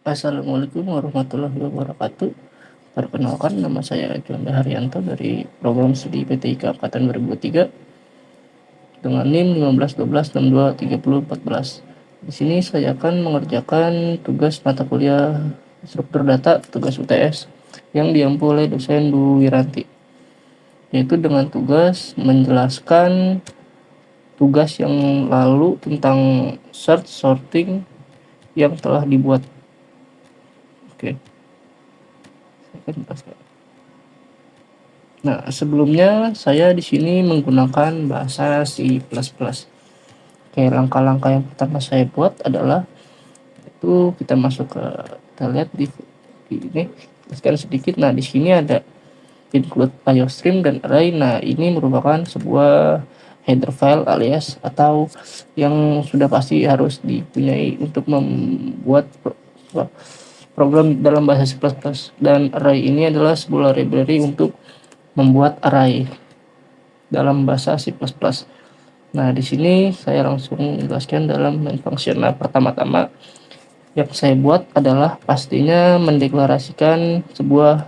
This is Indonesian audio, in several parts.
Assalamualaikum warahmatullahi wabarakatuh. Perkenalkan, nama saya Juanda Haryanto dari program studi PTIK Angkatan 2023 dengan NIM 1512623014. Di sini saya akan mengerjakan tugas mata kuliah struktur data, tugas UTS yang diampu oleh dosen Bu Wiranti, yaitu dengan tugas menjelaskan tugas yang lalu tentang search sorting yang telah dibuat. Oke, saya akan jelaskan. Nah, sebelumnya saya di sini menggunakan bahasa C++. Oke, langkah-langkah yang pertama saya buat adalah itu kita masuk ke, kita lihat di ini, jelaskan sedikit. Nah, di sini ada include IOStream dan array. Nah, ini merupakan sebuah header file alias atau yang sudah pasti harus dipunyai untuk membuat program dalam bahasa C++. Dan array ini adalah sebuah library untuk membuat array dalam bahasa C++. Nah, di sini saya langsung menjelaskan dalam main function. Nah, pertama-tama yang saya buat adalah pastinya mendeklarasikan sebuah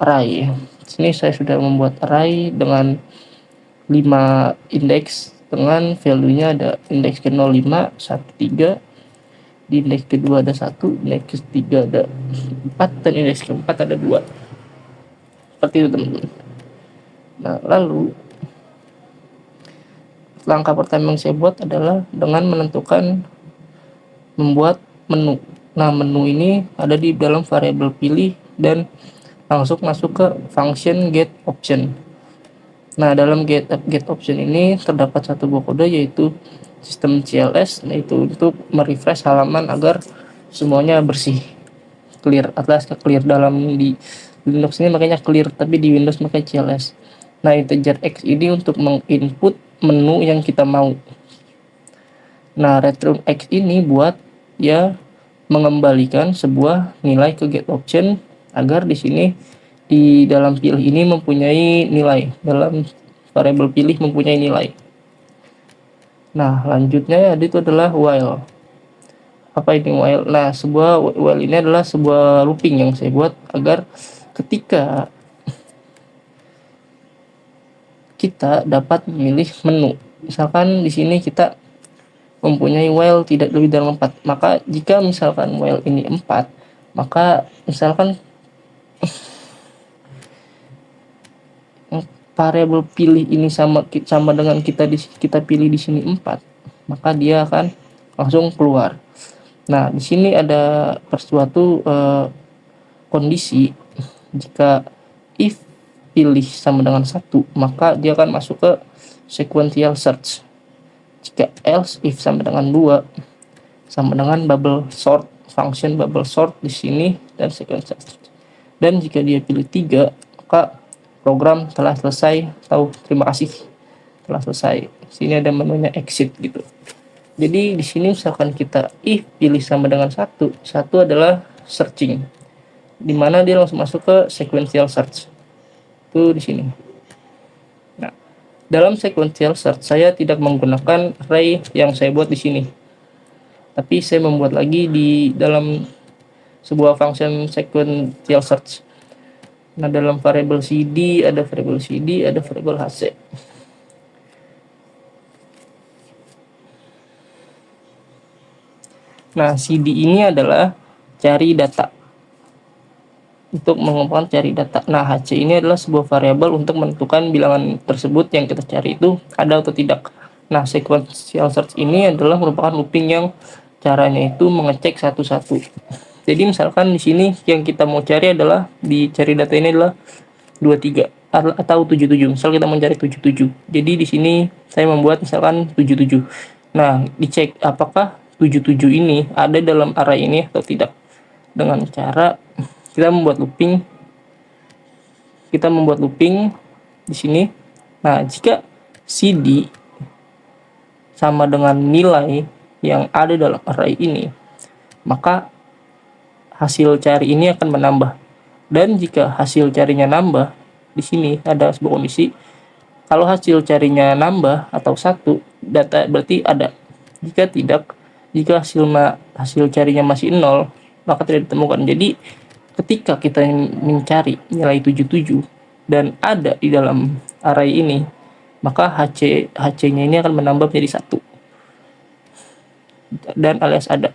array. Di sini saya sudah membuat array dengan 5 indeks dengan value-nya ada indeks ke-05, 1, 3, di indeks kedua ada 1, indeks ketiga ada 4, dan indeks keempat ada 2. Seperti itu, teman-teman. Nah, lalu langkah pertama yang saya buat adalah dengan menentukan membuat menu. Nah, menu ini ada di dalam variabel pilih dan langsung masuk ke function get option. Nah, dalam get option ini terdapat satu buah kode yaitu sistem CLS, yaitu untuk merefresh halaman agar semuanya bersih, clear. Atlas clear dalam di Linux ini makanya clear, tapi di Windows makanya CLS. Nah, integer X ini untuk menginput menu yang kita mau. Nah, return X ini buat ya mengembalikan sebuah nilai ke get option agar di sini di dalam pilih ini mempunyai nilai, dalam variabel pilih mempunyai nilai. Nah, lanjutnya itu adalah while. Apa ini while? Nah, sebuah while ini adalah sebuah looping yang saya buat agar ketika kita dapat memilih menu, misalkan di sini kita mempunyai while tidak lebih dari 4, maka jika misalkan while ini 4, maka misalkan variabel pilih ini sama dengan kita pilih di sini 4, maka dia akan langsung keluar. Nah, di sini ada suatu kondisi, jika if pilih sama dengan 1, maka dia akan masuk ke sequential search. Jika else if sama dengan 2, sama dengan bubble sort, function bubble sort di sini dan sequential search. Dan jika dia pilih 3, maka program telah selesai atau terima kasih telah selesai. Sini ada menunya exit gitu. Jadi di sini misalkan kita if pilih sama dengan 1 adalah searching, dimana dia langsung masuk ke sequential search. Itu di sini. Nah, dalam sequential search saya tidak menggunakan array yang saya buat di sini, tapi saya membuat lagi di dalam sebuah function sequential search. Nah, dalam variabel cd ada variabel cd, ada variabel hc. Nah, cd ini adalah cari data, untuk mengembangkan cari data. Nah, hc ini adalah sebuah variabel untuk menentukan bilangan tersebut yang kita cari itu ada atau tidak. Nah, sequential search ini adalah merupakan looping yang caranya itu mengecek satu-satu. Jadi misalkan di sini yang kita mau cari adalah di cari data ini adalah 23 atau 77. Misal kita mencari 77. Jadi di sini saya membuat misalkan 77. Nah, dicek apakah 77 ini ada dalam array ini atau tidak. Dengan cara kita membuat looping di sini. Nah, jika cd sama dengan nilai yang ada dalam array ini, maka hasil cari ini akan menambah. Dan jika hasil carinya nambah, di sini ada sebuah kondisi. Kalau hasil carinya nambah atau 1, data berarti ada. Jika tidak, jika hasil carinya masih 0, maka tidak ditemukan. Jadi ketika kita mencari nilai 77 dan ada di dalam array ini, maka HC-nya ini akan menambah menjadi 1 dan alias ada.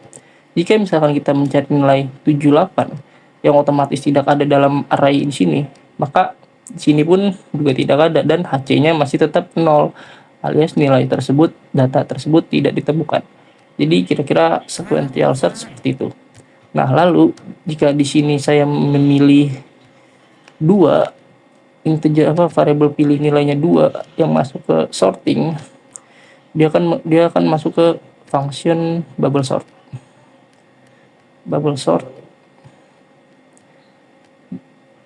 Jika misalkan kita mencari nilai 78 yang otomatis tidak ada dalam array di sini, maka di sini pun juga tidak ada dan HC-nya masih tetap 0 alias nilai tersebut, data tersebut tidak ditemukan. Jadi kira-kira sequential search seperti itu. Nah, lalu jika di sini saya memilih dua integer variabel pilih nilainya 2 yang masuk ke sorting, dia akan masuk ke function bubble sort.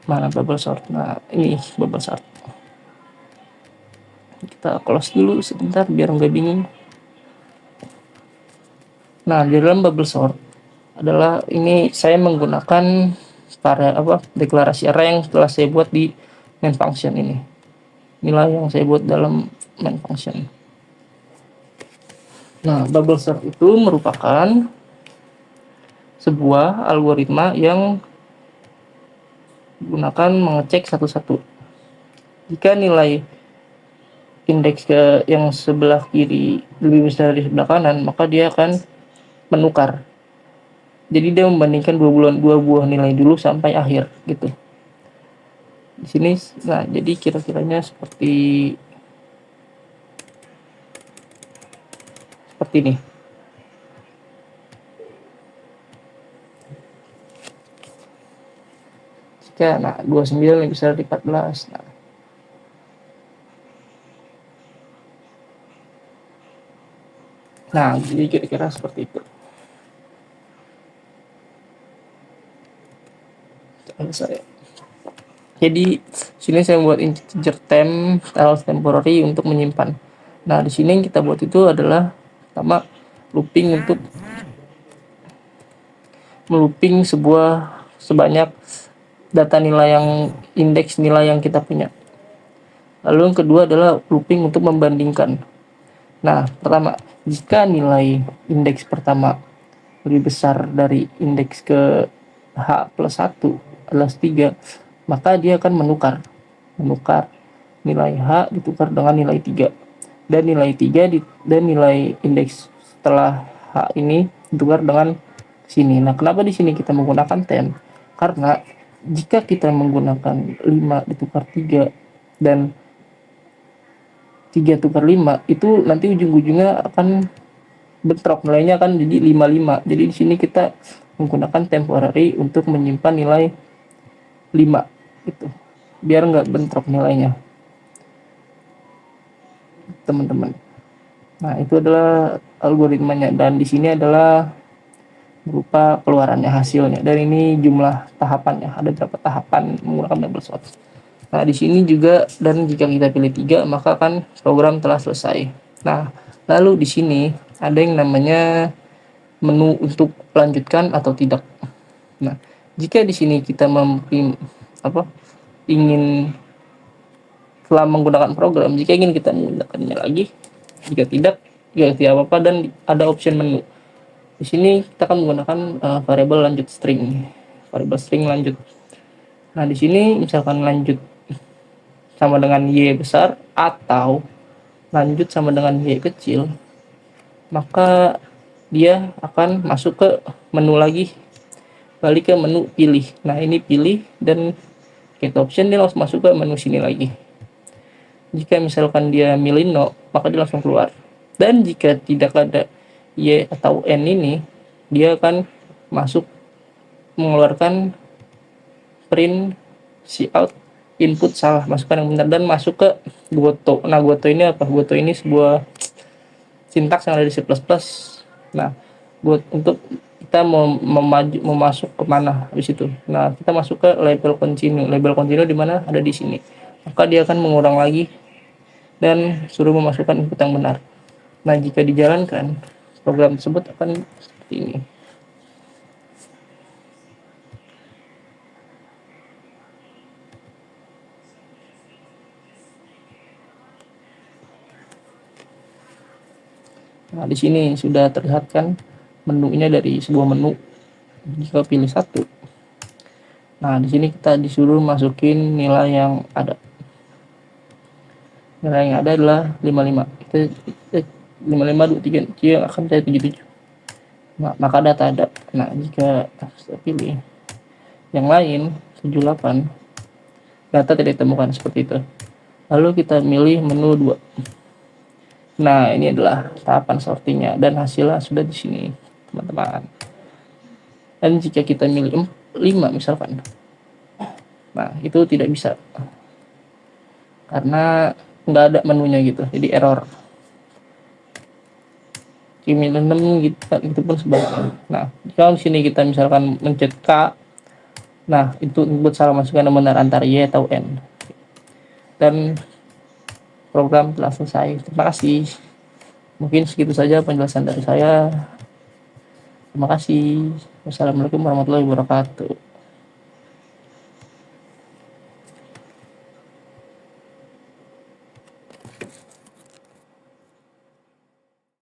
Mana bubble sort? Nah, ini bubble sort. Kita close dulu sebentar biar nggak bingung. Nah, di dalam bubble sort adalah ini saya menggunakan deklarasi array yang telah saya buat di main function ini. Nilai yang saya buat dalam main function. Nah, bubble sort itu merupakan sebuah algoritma yang gunakan mengecek satu-satu. Jika nilai indeks yang sebelah kiri lebih besar dari sebelah kanan, maka dia akan menukar. Jadi dia membandingkan dua buah nilai dulu sampai akhir gitu. Di sini, nah jadi kira-kiranya seperti ini. Jika 29 lebih besar dari 14. Nah, jadi kira-kira seperti itu. Saya. Jadi sini saya buat integer temp else temporary untuk menyimpan. Nah, di sini yang kita buat itu adalah pertama looping untuk melooping sebanyak data nilai yang indeks nilai yang kita punya. Lalu yang kedua adalah looping untuk membandingkan. Nah, pertama, jika nilai indeks pertama lebih besar dari indeks ke H plus 1 adalah 3, maka dia akan menukar nilai H ditukar dengan nilai 3 dan nilai indeks setelah H ini ditukar dengan sini. Nah, kenapa di sini kita menggunakan temp? Karena jika kita menggunakan 5 ditukar 3 dan 3 tukar 5, itu nanti ujung-ujungnya akan bentrok, nilainya akan jadi 55. Jadi di sini kita menggunakan temporary untuk menyimpan nilai 5 gitu, biar nggak bentrok nilainya, teman-teman. Nah, itu adalah algoritmanya dan di sini adalah berupa keluarannya, hasilnya, dan ini jumlah tahapannya, ada berapa tahapan menggunakan bubble sort. Nah, di sini juga, dan jika kita pilih 3 maka kan program telah selesai. Nah, lalu di sini ada yang namanya menu untuk lanjutkan atau tidak. Nah, jika di sini kita ingin setelah menggunakan program, jika ingin kita menggunakannya lagi, jika tidak apa-apa, dan ada option menu. Di sini kita akan menggunakan variabel string lanjut. Nah, di sini misalkan lanjut sama dengan y besar atau lanjut sama dengan y kecil, maka dia akan masuk ke menu lagi, balik ke menu pilih. Nah, ini pilih dan get option, dia langsung masuk ke menu sini lagi. Jika misalkan dia milih no, maka dia langsung keluar. Dan jika tidak ada y atau n ini, dia akan masuk mengeluarkan print cout input salah, masukkan yang benar, dan masuk ke goto. Nah, goto ini apa? Goto ini sebuah sintaks yang ada di C++. Nah, buat untuk kita mau masuk ke mana di situ. Nah, kita masuk ke label continue di mana ada di sini. Maka dia akan mengulang lagi dan suruh memasukkan input yang benar. Nah, jika dijalankan, program tersebut akan seperti ini. Nah, di sini sudah terlihat kan menunya dari sebuah menu. Jika pilih 1, nah di sini kita disuruh masukin nilai yang ada. Nilai yang ada adalah 55. Kita 55 23 yang akan saya 77. Nah, maka data ada. Nah, jika saya pilih yang lain 78, data tidak ditemukan, seperti itu. Lalu kita milih menu 2. Nah, ini adalah tahapan sortingnya dan hasilnya sudah di sini, teman-teman. Dan jika kita milih 5 misalkan, nah itu tidak bisa karena nggak ada menunya gitu, jadi error. Milih 6 gitu pun sebaliknya. Nah, kalau di sini kita misalkan mencet K, nah itu input salah masukkan yang benar antara Y atau N. Dan program telah selesai. Terima kasih. Mungkin segitu saja penjelasan dari saya. Terima kasih. Wassalamualaikum warahmatullahi wabarakatuh.